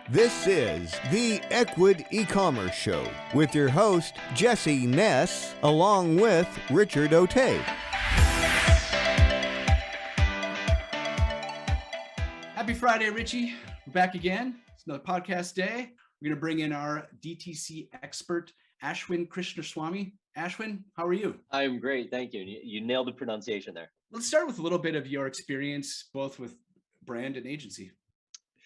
This is the Equid E-Commerce Show with your host, Jesse Ness, along with Richard O'Tay. Happy Friday, Richie. We're back again. It's another podcast day. We're going to bring in our DTC expert, Ashwin Krishnaswamy. Ashwin, how are you? I'm great. Thank you. You nailed the pronunciation there. Let's start with a little bit of your experience, both with brand and agency.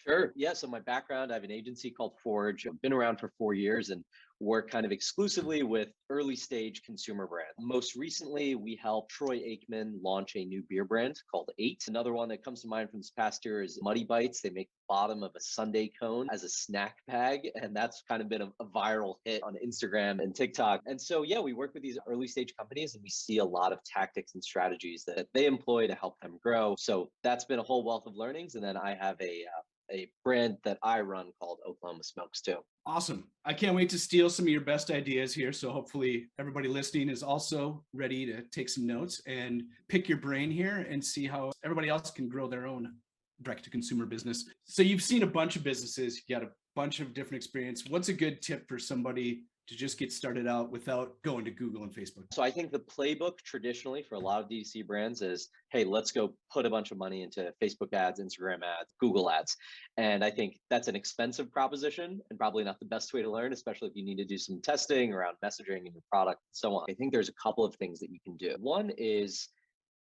Sure. Yeah. So my background, I have an agency called Forge. I've been around for 4 years and work kind of exclusively with early stage consumer brands. Most recently, we helped Troy Aikman launch a new beer brand called 8. Another one that comes to mind from this past year is Muddy Bites. They make the bottom of a sundae cone as a snack bag. And that's kind of been a viral hit on Instagram and TikTok. And so, yeah, we work with these early stage companies and we see a lot of tactics and strategies that they employ to help them grow. So that's been a whole wealth of learnings. And then I have a brand that I run called Oklahoma Smokes too. Awesome. I can't wait to steal some of your best ideas here. So hopefully everybody listening is also ready to take some notes and pick your brain here and see how everybody else can grow their own direct to consumer business. So you've seen a bunch of businesses, you got a bunch of different experience. What's a good tip for somebody to just get started out without going to Google and Facebook? So I think the playbook traditionally for a lot of DTC brands is, hey, let's go put a bunch of money into Facebook ads, Instagram ads, Google ads. And I think that's an expensive proposition and probably not the best way to learn, especially if you need to do some testing around messaging and your product and so on. I think there's a couple of things that you can do. One is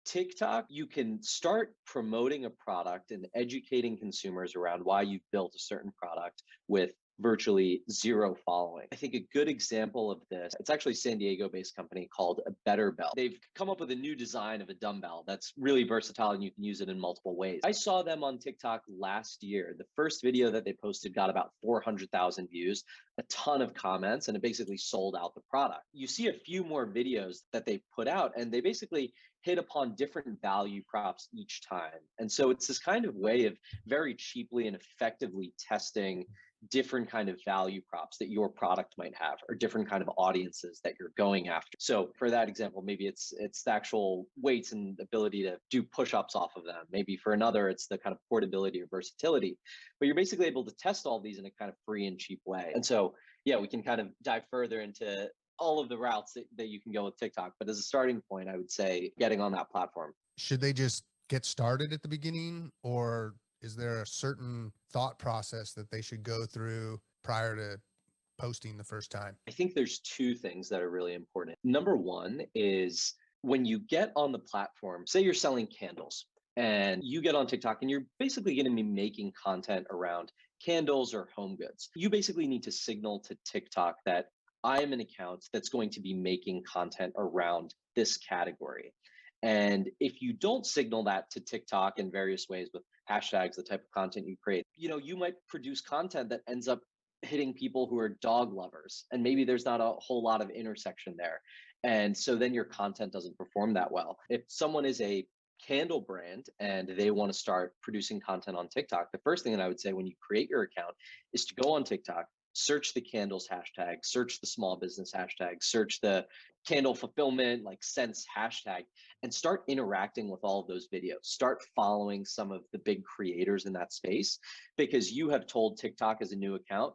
TikTok, you can start promoting a product and educating consumers around why you've built a certain product with virtually zero following. I think a good example of this, it's actually a San Diego-based company called Betterbell. They've come up with a new design of a dumbbell that's really versatile and you can use it in multiple ways. I saw them on TikTok last year. The first video that they posted got about 400,000 views, a ton of comments, and it basically sold out the product. You see a few more videos that they put out and they basically hit upon different value props each time. And so it's this kind of way of very cheaply and effectively testing different kind of value props that your product might have or different kind of audiences that you're going after. So for that example, maybe it's the actual weights and ability to do push-ups off of them. Maybe for another, it's the kind of portability or versatility, but you're basically able to test all these in a kind of free and cheap way. And so, yeah, we can kind of dive further into all of the routes that you can go with TikTok. But as a starting point, I would say getting on that platform. Should they just get started at the beginning, or is there a certain thought process that they should go through prior to posting the first time? I think there's two things that are really important. Number one is when you get on the platform, say you're selling candles and you get on TikTok and you're basically going to be making content around candles or home goods. You basically need to signal to TikTok that I am an account that's going to be making content around this category. And if you don't signal that to TikTok in various ways with hashtags, the type of content you create, you might produce content that ends up hitting people who are dog lovers. And maybe there's not a whole lot of intersection there. And so then your content doesn't perform that well. If someone is a candle brand and they want to start producing content on TikTok, the first thing that I would say when you create your account is to go on TikTok, search the candles hashtag, search the small business hashtag, search the candle fulfillment, like sense hashtag, and start interacting with all of those videos. Start following some of the big creators in that space because you have told TikTok as a new account,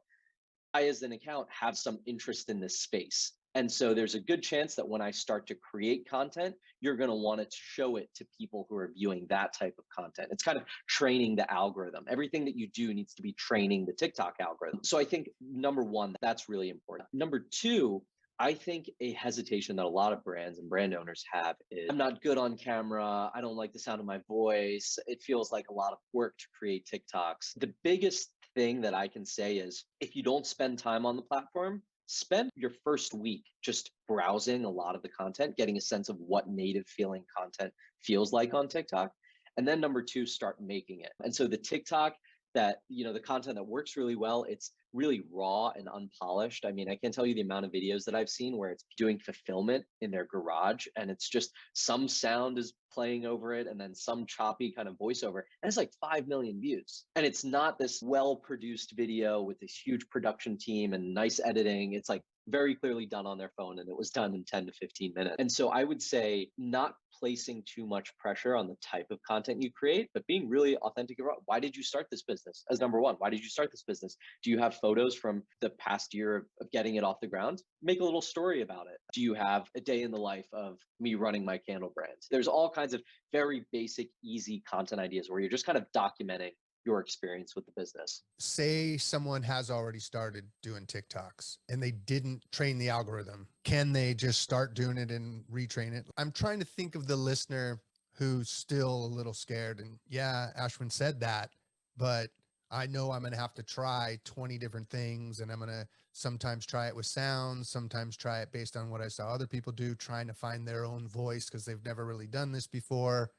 I as an account have some interest in this space. And so there's a good chance that when I start to create content, you're going to want to show it to people who are viewing that type of content. It's kind of training the algorithm. Everything that you do needs to be training the TikTok algorithm. So I think number one, that's really important. Number two, I think a hesitation that a lot of brands and brand owners have is I'm not good on camera. I don't like the sound of my voice. It feels like a lot of work to create TikToks. The biggest thing that I can say is if you don't spend time on the platform, spend your first week just browsing a lot of the content, getting a sense of what native feeling content feels like on TikTok. And then number two, start making it. And so the TikTok that, the content that works really well, it's really raw and unpolished. I mean, I can't tell you the amount of videos that I've seen where it's doing fulfillment in their garage and it's just some sound is playing over it and then some choppy kind of voiceover. And it's like 5 million views. And it's not this well-produced video with this huge production team and nice editing. It's like very clearly done on their phone and it was done in 10 to 15 minutes. And so I would say not placing too much pressure on the type of content you create, but being really authentic about why did you start this business as number one? Why did you start this business? Do you have photos from the past year of getting it off the ground? Make a little story about it. Do you have a day in the life of me running my candle brand? There's all kinds of very basic, easy content ideas where you're just kind of documenting your experience with the business. Say someone has already started doing TikToks and they didn't train the algorithm. Can they just start doing it and retrain it? I'm trying to think of the listener who's still a little scared. And yeah, Ashwin said that, but I know I'm going to have to try 20 different things, and I'm going to sometimes try it with sounds, sometimes try it based on what I saw other people do, trying to find their own voice because they've never really done this before.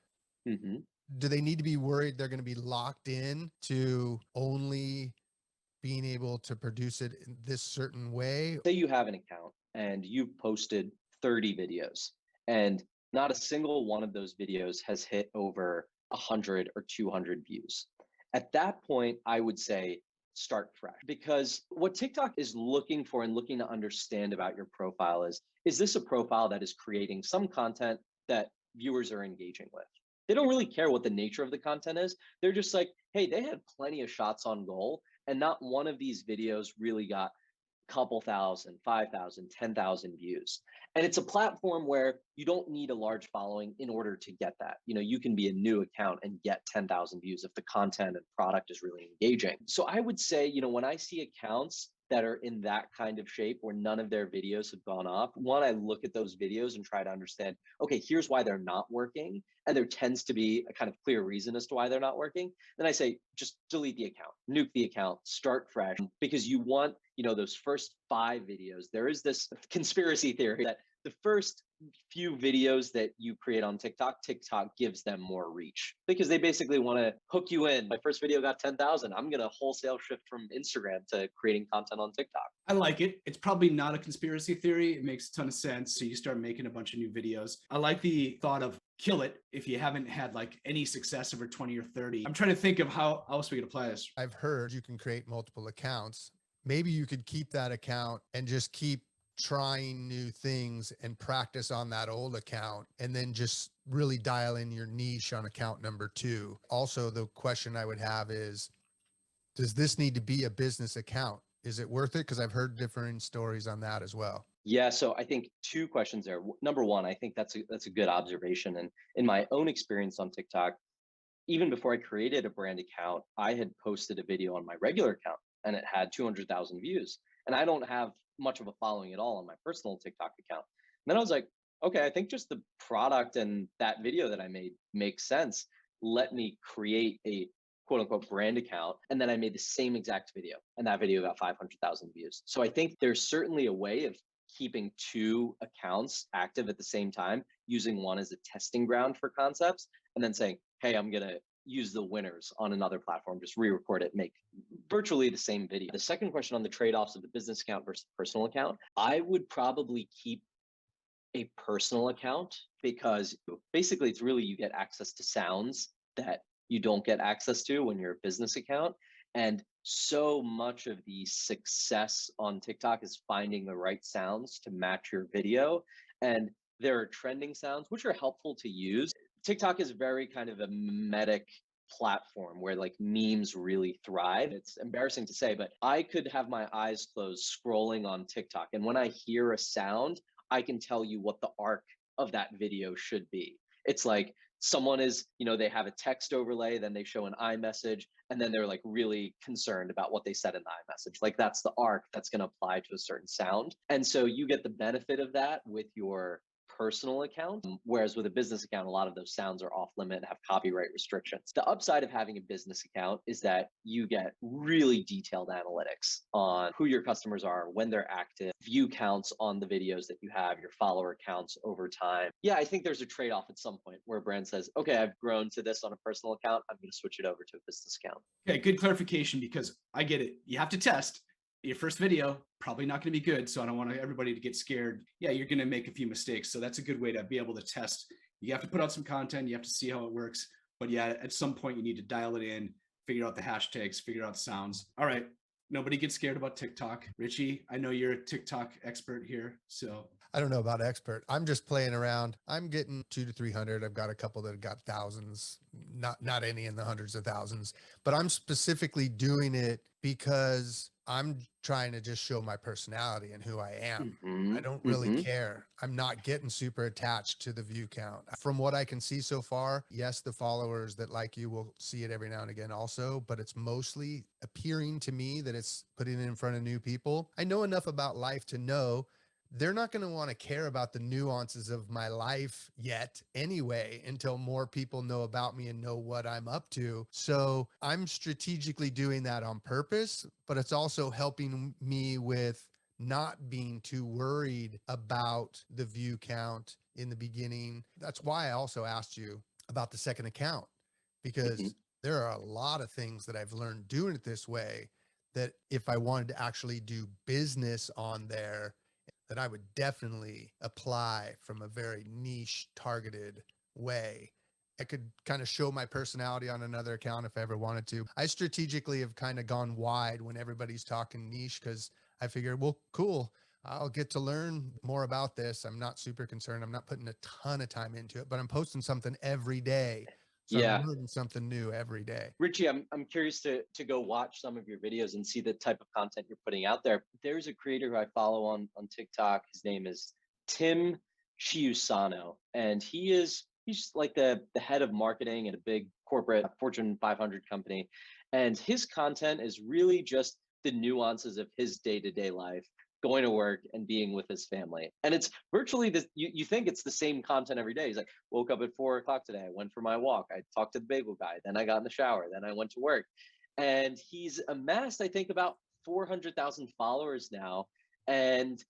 Mm-hmm. Do they need to be worried they're going to be locked in to only being able to produce it in this certain way? Say you have an account and you've posted 30 videos, and not a single one of those videos has hit over 100 or 200 views. At that point, I would say start fresh, because what TikTok is looking for and looking to understand about your profile is this a profile that is creating some content that viewers are engaging with? They don't really care what the nature of the content is. They're just like, hey, they had plenty of shots on goal, and not one of these videos really got a couple thousand, 5,000, 10,000 views. And it's a platform where you don't need a large following in order to get that. You can be a new account and get 10,000 views if the content and product is really engaging. So I would say, when I see accounts that are in that kind of shape where none of their videos have gone off, one, I look at those videos and try to understand, okay, here's why they're not working. And there tends to be a kind of clear reason as to why they're not working. Then I say, just delete the account, nuke the account, start fresh, because you want, those first 5 videos. There is this conspiracy theory that the first few videos that you create on TikTok gives them more reach, because they basically want to hook you in. My first video got 10,000. I'm going to wholesale shift from Instagram to creating content on TikTok. I like it. It's probably not a conspiracy theory. It makes a ton of sense. So you start making a bunch of new videos. I like the thought of kill it if you haven't had like any success over 20 or 30. I'm trying to think of how else we could apply this. I've heard you can create multiple accounts. Maybe you could keep that account and just keep trying new things and practice on that old account, and then just really dial in your niche on account number 2. Also, the question I would have is, does this need to be a business account? Is it worth it? Because I've heard differing stories on that as well. Yeah, so I think 2 questions there. Number one, I think that's a good observation. And in my own experience on TikTok, even before I created a brand account, I had posted a video on my regular account and it had 200,000 views. And I don't have much of a following at all on my personal TikTok account. And then I was like, okay, I think just the product and that video that I made makes sense. Let me create a quote unquote brand account. And then I made the same exact video, and that video got 500,000 views. So I think there's certainly a way of keeping 2 accounts active at the same time, using one as a testing ground for concepts, and then saying, hey, I'm going to use the winners on another platform, just re-record it, make virtually the same video. The second question on the trade-offs of the business account versus personal account, I would probably keep a personal account, because basically it's really, you get access to sounds that you don't get access to when you're a business account. And so much of the success on TikTok is finding the right sounds to match your video. And there are trending sounds, which are helpful to use. TikTok is very kind of a memetic platform where like memes really thrive. It's embarrassing to say, but I could have my eyes closed scrolling on TikTok, and when I hear a sound, I can tell you what the arc of that video should be. It's like someone is, they have a text overlay, then they show an iMessage, and then they're like really concerned about what they said in the iMessage. Like that's the arc that's going to apply to a certain sound. And so you get the benefit of that with your personal account, whereas with a business account, a lot of those sounds are off limit and have copyright restrictions. The upside of having a business account is that you get really detailed analytics on who your customers are, when they're active, view counts on the videos that you have, your follower counts over time. Yeah, I think there's a trade-off at some point where a brand says, okay, I've grown to this on a personal account, I'm going to switch it over to a business account. Okay, good clarification, because I get it. You have to test. Your first video, probably not going to be good. So I don't want everybody to get scared. Yeah, you're going to make a few mistakes. So that's a good way to be able to test. You have to put out some content. You have to see how it works. But yeah, at some point you need to dial it in, figure out the hashtags, figure out the sounds. All right. Nobody gets scared about TikTok. Richie, I know you're a TikTok expert here. So I don't know about expert. I'm just playing around. I'm getting 200 to 300. I've got a couple that have got thousands, not any in the hundreds of thousands, but I'm specifically doing it because I'm trying to just show my personality and who I am. I don't really care. I'm not getting super attached to the view count. From what I can see so far, yes, the followers that like you will see it every now and again also, but it's mostly appearing to me that it's putting it in front of new people. I know enough about life to know they're not going to want to care about the nuances of my life yet anyway, until more people know about me and know what I'm up to. So I'm strategically doing that on purpose, but it's also helping me with not being too worried about the view count in the beginning. That's why I also asked you about the second account, because there are a lot of things that I've learned doing it this way that if I wanted to actually do business on there, that I would definitely apply from a very niche targeted way. I could kind of show my personality on another account if I ever wanted to. I strategically have kind of gone wide when everybody's talking niche, because I figured, well, cool, I'll get to learn more about this. I'm not super concerned. I'm not putting a ton of time into it, but I'm posting something every day. So Yeah. I'm learning something new every day. Richie, I'm curious to go watch some of your videos and see the type of content you're putting out there. There's a creator who I follow on TikTok. His name is Tim Chiusano, and he's like the head of marketing at a big corporate Fortune 500 company. And his content is really just the nuances of his day-to-day life, going to work and being with his family. And it's virtually this, you think it's the same content every day. He's like, woke up at 4 o'clock today, I went for my walk, I talked to the bagel guy, then I got in the shower, then I went to work. And he's amassed, I think, about 400,000 followers now. And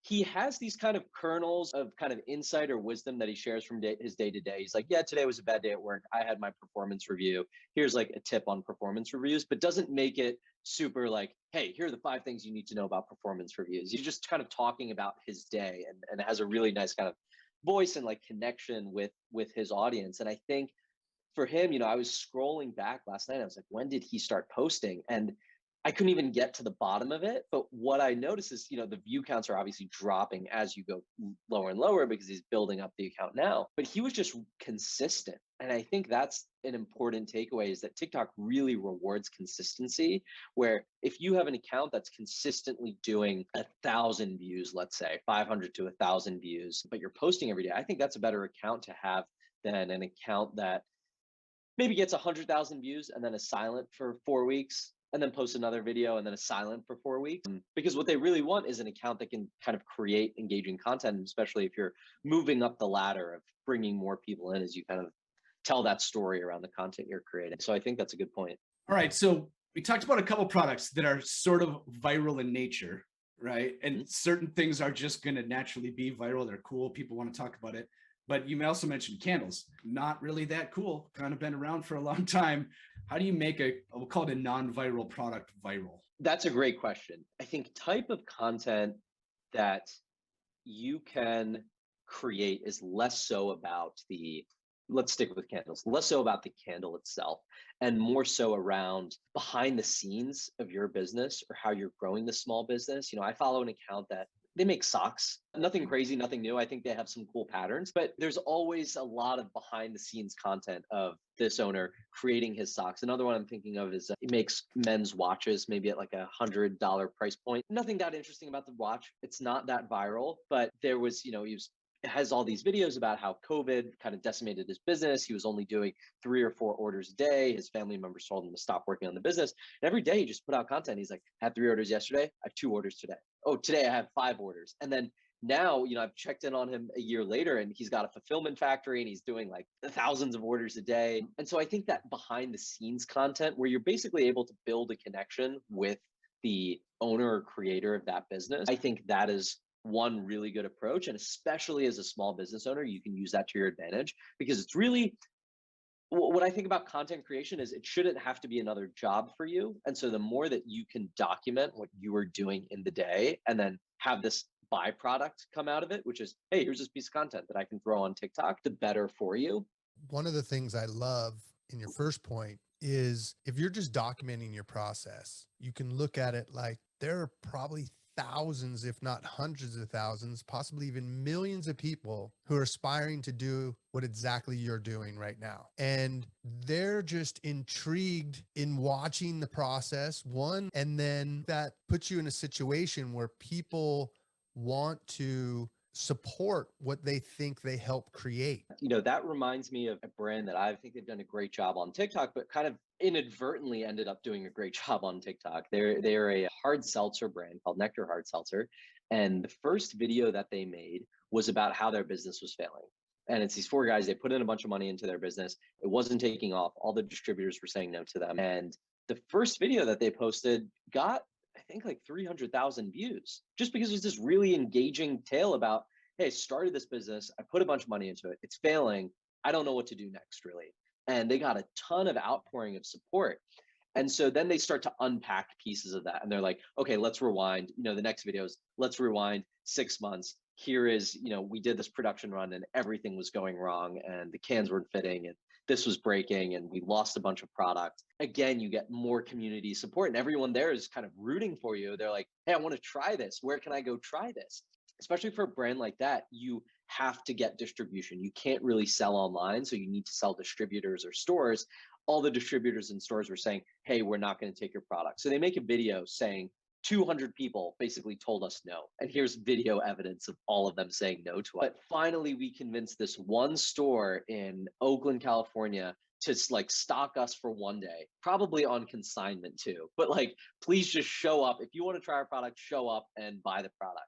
he has these kind of kernels of kind of insight or wisdom that he shares from his day to day. He's like, yeah, today was a bad day at work. I had my performance review. Here's like a tip on performance reviews, but doesn't make it super like, hey, here are the 5 things you need to know about performance reviews. He's just kind of talking about his day, and has a really nice kind of voice and like connection with his audience. And I think for him, I was scrolling back last night. I was like, when did he start posting? And I couldn't even get to the bottom of it. But what I noticed is, the view counts are obviously dropping as you go lower and lower because he's building up the account now. But he was just consistent. And I think that's an important takeaway, is that TikTok really rewards consistency, where if you have an account that's consistently doing 1,000 views, let's say 500 to 1,000 views, but you're posting every day, I think that's a better account to have than an account that maybe gets 100,000 views and then is silent for 4 weeks, and then post another video and then is silent for 4 weeks. Because what they really want is an account that can kind of create engaging content, especially if you're moving up the ladder of bringing more people in as you kind of tell that story around the content you're creating. So I think that's a good point. All right. So we talked about a couple products that are sort of viral in nature, right? And certain things are just going to naturally be viral. They're cool. People want to talk about it. But you also mentioned candles, not really that cool, kind of been around for a long time. How do you make we'll call it a non-viral product viral? That's a great question. I think type of content that you can create is less so about let's stick with candles, less so about the candle itself and more so around behind the scenes of your business or how you're growing the small business. I follow an account that they make socks, nothing crazy, nothing new. I think they have some cool patterns, but there's always a lot of behind the scenes content of this owner creating his socks. Another one I'm thinking of is he makes men's watches, maybe at like $100 price point. Nothing that interesting about the watch. It's not that viral, but there was, it has all these videos about how COVID kind of decimated his business. He was only doing 3 or 4 orders a day. His family members told him to stop working on the business. And every day he just put out content. He's like, I had 3 orders yesterday. I have 2 orders today. Oh, today I have 5 orders. And then now, I've checked in on him a year later and he's got a fulfillment factory and he's doing like thousands of orders a day. And so I think that behind the scenes content where you're basically able to build a connection with the owner or creator of that business, I think that is one really good approach. And especially as a small business owner, you can use that to your advantage, because it's really, what I think about content creation is it shouldn't have to be another job for you. And so the more that you can document what you are doing in the day and then have this byproduct come out of it, which is, hey, here's this piece of content that I can throw on TikTok, the better for you. One of the things I love in your first point is if you're just documenting your process, you can look at it like there are probably thousands, if not hundreds of thousands, possibly even millions of people who are aspiring to do what exactly you're doing right now. And they're just intrigued in watching the process, one, and then that puts you in a situation where people want to support what they think they help create. That reminds me of a brand that I think they've done a great job on TikTok, but kind of inadvertently ended up doing a great job on TikTok. They're a hard seltzer brand called Nectar Hard Seltzer. And the first video that they made was about how their business was failing. And it's these four guys, they put in a bunch of money into their business. It wasn't taking off. All the distributors were saying no to them. And the first video that they posted got, I think, like 300,000 views, just because it was this really engaging tale about, hey, I started this business. I put a bunch of money into it. It's failing. I don't know what to do next, really. And they got a ton of outpouring of support. And so then they start to unpack pieces of that. And they're like, okay, let's rewind. The next videos, let's rewind 6 months. Here is, we did this production run and everything was going wrong and the cans weren't fitting and this was breaking and we lost a bunch of product. Again, you get more community support and everyone there is kind of rooting for you. They're like, hey, I want to try this. Where can I go try this? Especially for a brand like that, you have to get distribution. You can't really sell online, so you need to sell distributors or stores. All the distributors and stores were saying, hey, we're not going to take your product. So they make a video saying 200 people basically told us no. And here's video evidence of all of them saying no to us. But finally, we convinced this one store in Oakland, California to stock us for one day, probably on consignment too. But please just show up. If you want to try our product, show up and buy the product.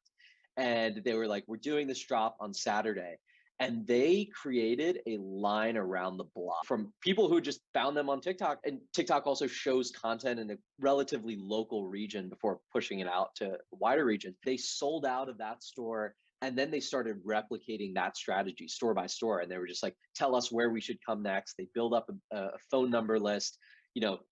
And they were like, we're doing this drop on Saturday. And they created a line around the block from people who just found them on TikTok. And TikTok also shows content in a relatively local region before pushing it out to wider regions. They sold out of that store. And then they started replicating that strategy store by store. And they were just like, tell us where we should come next. They build up a phone number list,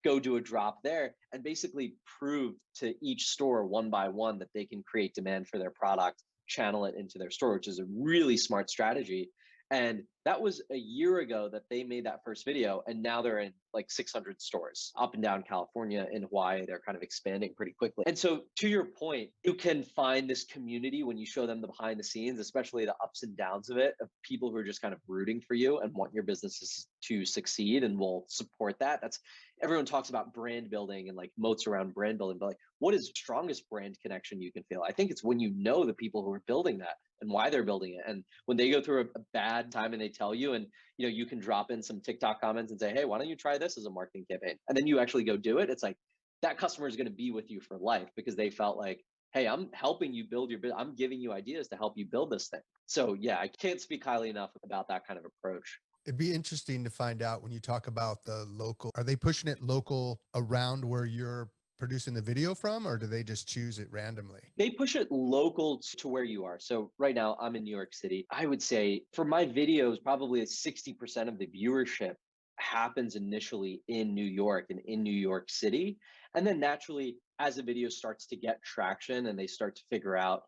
go do a drop there, and basically prove to each store one by one that they can create demand for their product, channel it into their store, which is a really smart strategy. And that was a year ago that they made that first video. And now they're in 600 stores up and down California. In Hawaii, they're kind of expanding pretty quickly. And so to your point, you can find this community when you show them the behind the scenes, especially the ups and downs of it, of people who are just kind of rooting for you and want your businesses to succeed and will support that. That's everyone talks about brand building and moats around brand building, but what is the strongest brand connection you can feel? I think it's when you know the people who are building that and why they're building it. And when they go through a bad time and they tell you, and you can drop in some TikTok comments and say, hey, why don't you try this as a marketing campaign? And then you actually go do it. It's like that customer is going to be with you for life because they felt like, hey, I'm helping you build your business. I'm giving you ideas to help you build this thing. So yeah, I can't speak highly enough about that kind of approach. It'd be interesting to find out when you talk about the local, are they pushing it local around where you're producing the video from, or do they just choose it randomly? They push it local to where you are. So right now I'm in New York City. I would say for my videos, probably 60% of the viewership happens initially in New York and in New York City. And then naturally, as the video starts to get traction and they start to figure out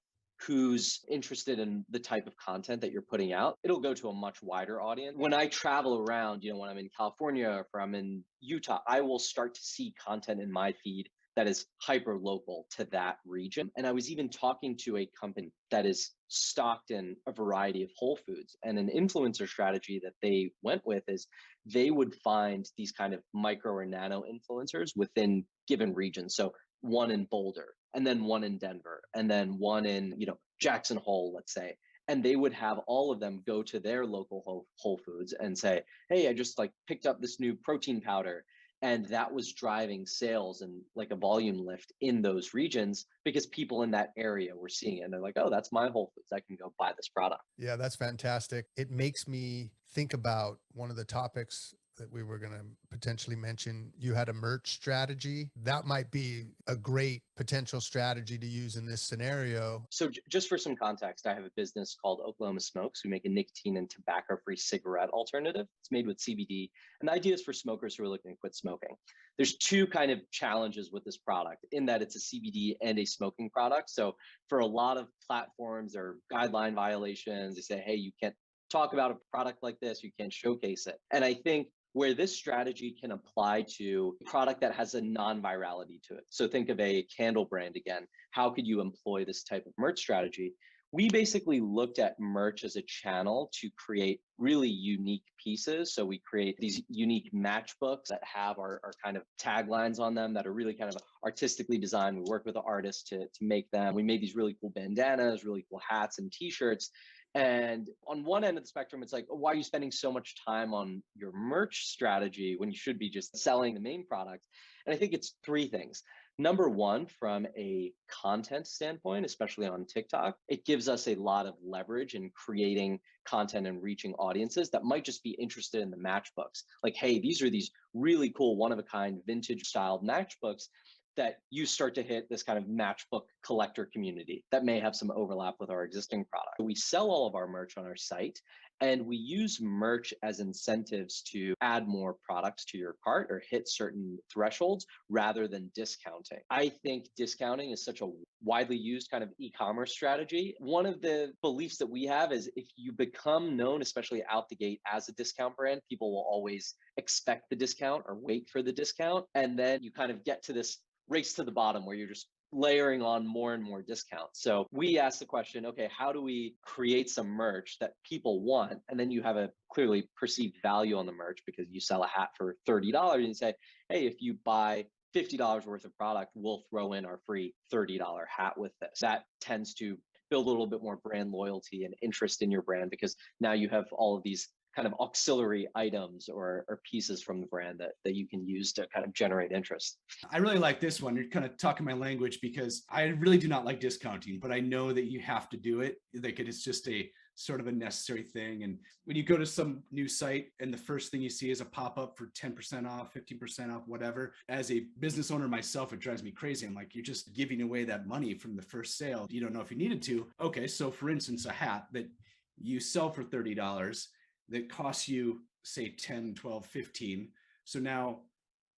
who's interested in the type of content that you're putting out, it'll go to a much wider audience. When I travel around, when I'm in California or if I'm in Utah, I will start to see content in my feed that is hyper local to that region. And I was even talking to a company that is stocked in a variety of Whole Foods, and an influencer strategy that they went with is they would find these kind of micro or nano influencers within given regions. So one in Boulder, and then one in Denver, and then one in, Jackson Hole, let's say. And they would have all of them go to their local Whole Foods and say, hey, I just picked up this new protein powder. And that was driving sales and a volume lift in those regions because people in that area were seeing it. And they're like, oh, that's my Whole Foods. I can go buy this product. Yeah, that's fantastic. It makes me think about one of the topics that we were going to potentially mention. You had a merch strategy. That might be a great potential strategy to use in this scenario. So just for some context, I have a business called Oklahoma Smokes. We make a nicotine and tobacco-free cigarette alternative. It's made with CBD. And the idea is for smokers who are looking to quit smoking. There's two kind of challenges with this product in that it's a CBD and a smoking product. So for a lot of platforms or guideline violations, they say, hey, you can't talk about a product like this. You can't showcase it. And I think where this strategy can apply to a product that has a non-virality to it. So think of a candle brand again. How could you employ this type of merch strategy? We basically looked at merch as a channel to create really unique pieces. So we create these unique matchbooks that have our kind of taglines on them that are really kind of artistically designed. We work with the artists to make them. We made these really cool bandanas, really cool hats and t-shirts. And on one end of the spectrum, it's like, why are you spending so much time on your merch strategy when you should be just selling the main product? And I think it's three things. Number one, from a content standpoint, especially on TikTok, it gives us a lot of leverage in creating content and reaching audiences that might just be interested in the matchbooks. Like, hey, these are these really cool one-of-a-kind vintage styled matchbooks that you start to hit this kind of matchbook collector community that may have some overlap with our existing product. We sell all of our merch on our site, and we use merch as incentives to add more products to your cart or hit certain thresholds rather than discounting. I think discounting is such a widely used kind of e-commerce strategy. One of the beliefs that we have is if you become known, especially out the gate as a discount brand, people will always expect the discount or wait for the discount. And then you kind of get to this race to the bottom where you're just layering on more and more discounts. So we asked the question, okay, how do we create some merch that people want? And then you have a clearly perceived value on the merch because you sell a hat for $30 and you say, hey, if you buy $50 worth of product, we'll throw in our free $30 hat with this. That tends to build a little bit more brand loyalty and interest in your brand because now you have all of these kind of auxiliary items or pieces from the brand that you can use to kind of generate interest. I really like this one. You're kind of talking my language because I really do not like discounting, but I know that you have to do it. Like it's just a sort of a necessary thing. And when you go to some new site and the first thing you see is a pop-up for 10% off, 15% off, whatever, as a business owner myself, it drives me crazy. I'm like, you're just giving away that money from the first sale. You don't know if you needed to. Okay, so for instance, a hat that you sell for $30 that costs you say 10, 12, 15. So now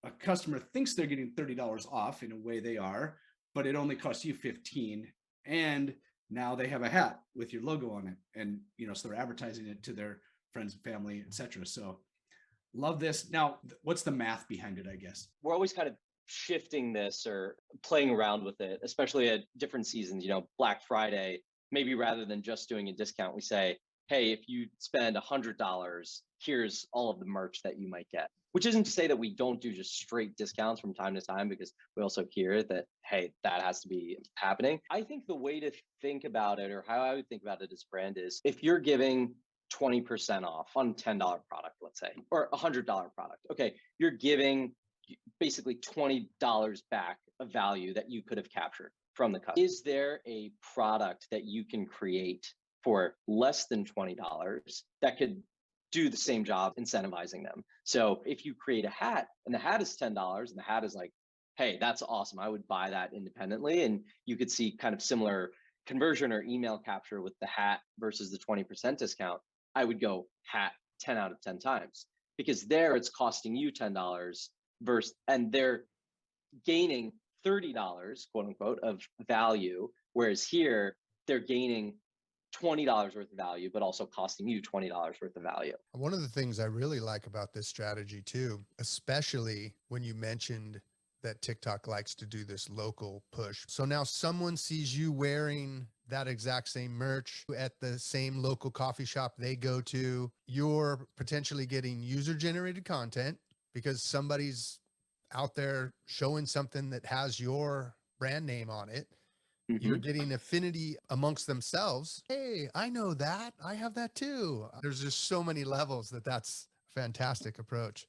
a customer thinks they're getting $30 off. In a way they are, but it only costs you 15. And now they have a hat with your logo on it. And, so they're advertising it to their friends and family, etc. So love this. Now, what's the math behind it, I guess? We're always kind of shifting this or playing around with it, especially at different seasons, Black Friday, maybe rather than just doing a discount, we say, hey, if you spend $100, here's all of the merch that you might get. Which isn't to say that we don't do just straight discounts from time to time, because we also hear that, hey, that has to be happening. I think the way to think about it, or how I would think about it as brand, is if you're giving 20% off on $10 product, let's say, or $100 product, okay, you're giving basically $20 back of value that you could have captured from the customer. Is there a product that you can create for less than $20 that could do the same job incentivizing them? So if you create a hat and the hat is $10 and the hat is like, hey, that's awesome, I would buy that independently, and you could see kind of similar conversion or email capture with the hat versus the 20% discount, I would go hat 10 out of 10 times, because there it's costing you $10 versus, and they're gaining $30, quote unquote, of value, whereas here they're gaining $20 worth of value, but also costing you $20 worth of value. One of the things I really like about this strategy too, especially when you mentioned that TikTok likes to do this local push. So now someone sees you wearing that exact same merch at the same local coffee shop they go to. You're potentially getting user-generated content because somebody's out there showing something that has your brand name on it. You're getting affinity amongst themselves. Hey, I know that. I have that too. There's just so many levels that's a fantastic approach.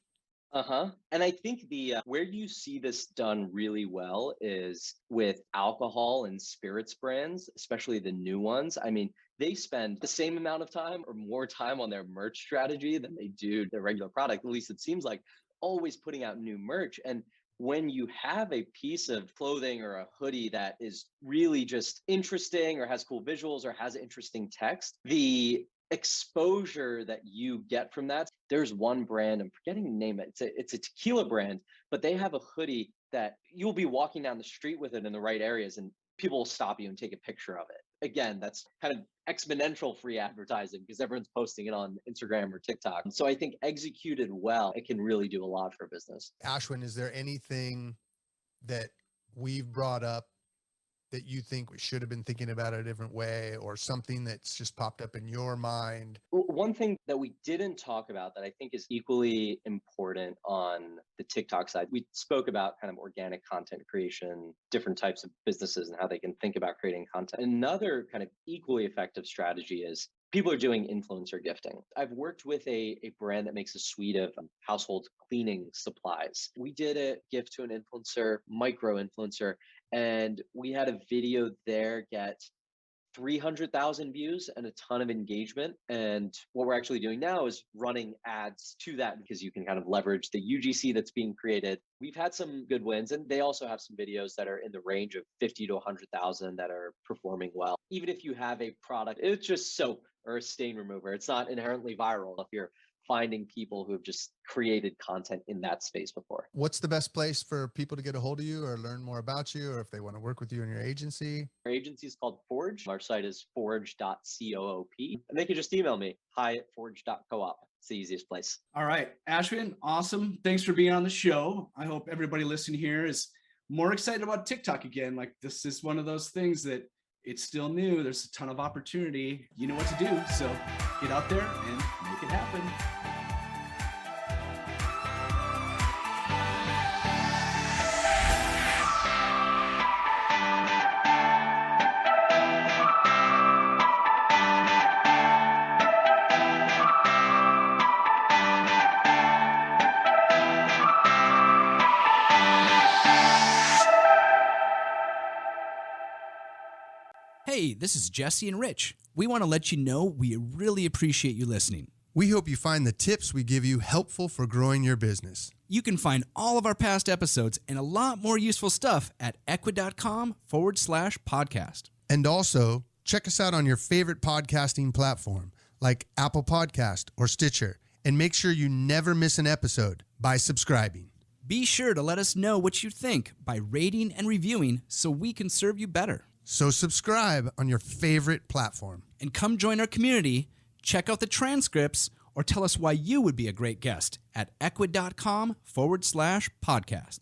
And I think the where you see this done really well is with alcohol and spirits brands, especially the new ones. I mean, they spend the same amount of time or more time on their merch strategy than they do their regular product. At least it seems like, always putting out new merch. And when you have a piece of clothing or a hoodie that is really just interesting or has cool visuals or has interesting text, the exposure that you get from that, there's one brand, I'm forgetting the name, it's a tequila brand, but they have a hoodie that you'll be walking down the street with it in the right areas and people will stop you and take a picture of it again, that's kind of exponential free advertising because everyone's posting it on Instagram or TikTok. So I think executed well, it can really do a lot for a business. Ashwin, is there anything that we've brought up that you think we should have been thinking about a different way, or something that's just popped up in your mind? One thing that we didn't talk about that I think is equally important on the TikTok side, we spoke about kind of organic content creation, different types of businesses and how they can think about creating content. Another kind of equally effective strategy is people are doing influencer gifting. I've worked with a brand that makes a suite of household cleaning supplies. We did a gift to an influencer, micro influencer, and we had a video there get 300,000 views and a ton of engagement. And what we're actually doing now is running ads to that because you can kind of leverage the UGC that's being created. We've had some good wins, and they also have some videos that are in the range of 50 to 100,000 that are performing well. Even if you have a product, it's just soap or a stain remover. It's not inherently viral if you're finding people who have just created content in that space before. What's the best place for people to get a hold of you or learn more about you, or if they want to work with you in your agency? Our agency is called Forge. Our site is forge.coop. And they can just email me, hi@forge.coop. It's the easiest place. All right, Ashwin, awesome. Thanks for being on the show. I hope everybody listening here is more excited about TikTok again. Like, this is one of those things that it's still new. There's a ton of opportunity. You know what to do. So get out there and make it happen. Hey, this is Jesse and Rich. We want to let you know we really appreciate you listening. We hope you find the tips we give you helpful for growing your business. You can find all of our past episodes and a lot more useful stuff at ecwid.com/podcast. And also, check us out on your favorite podcasting platform like Apple Podcast or Stitcher, and make sure you never miss an episode by subscribing. Be sure to let us know what you think by rating and reviewing so we can serve you better. So subscribe on your favorite platform. And come join our community, check out the transcripts, or tell us why you would be a great guest at ecwid.com/podcast.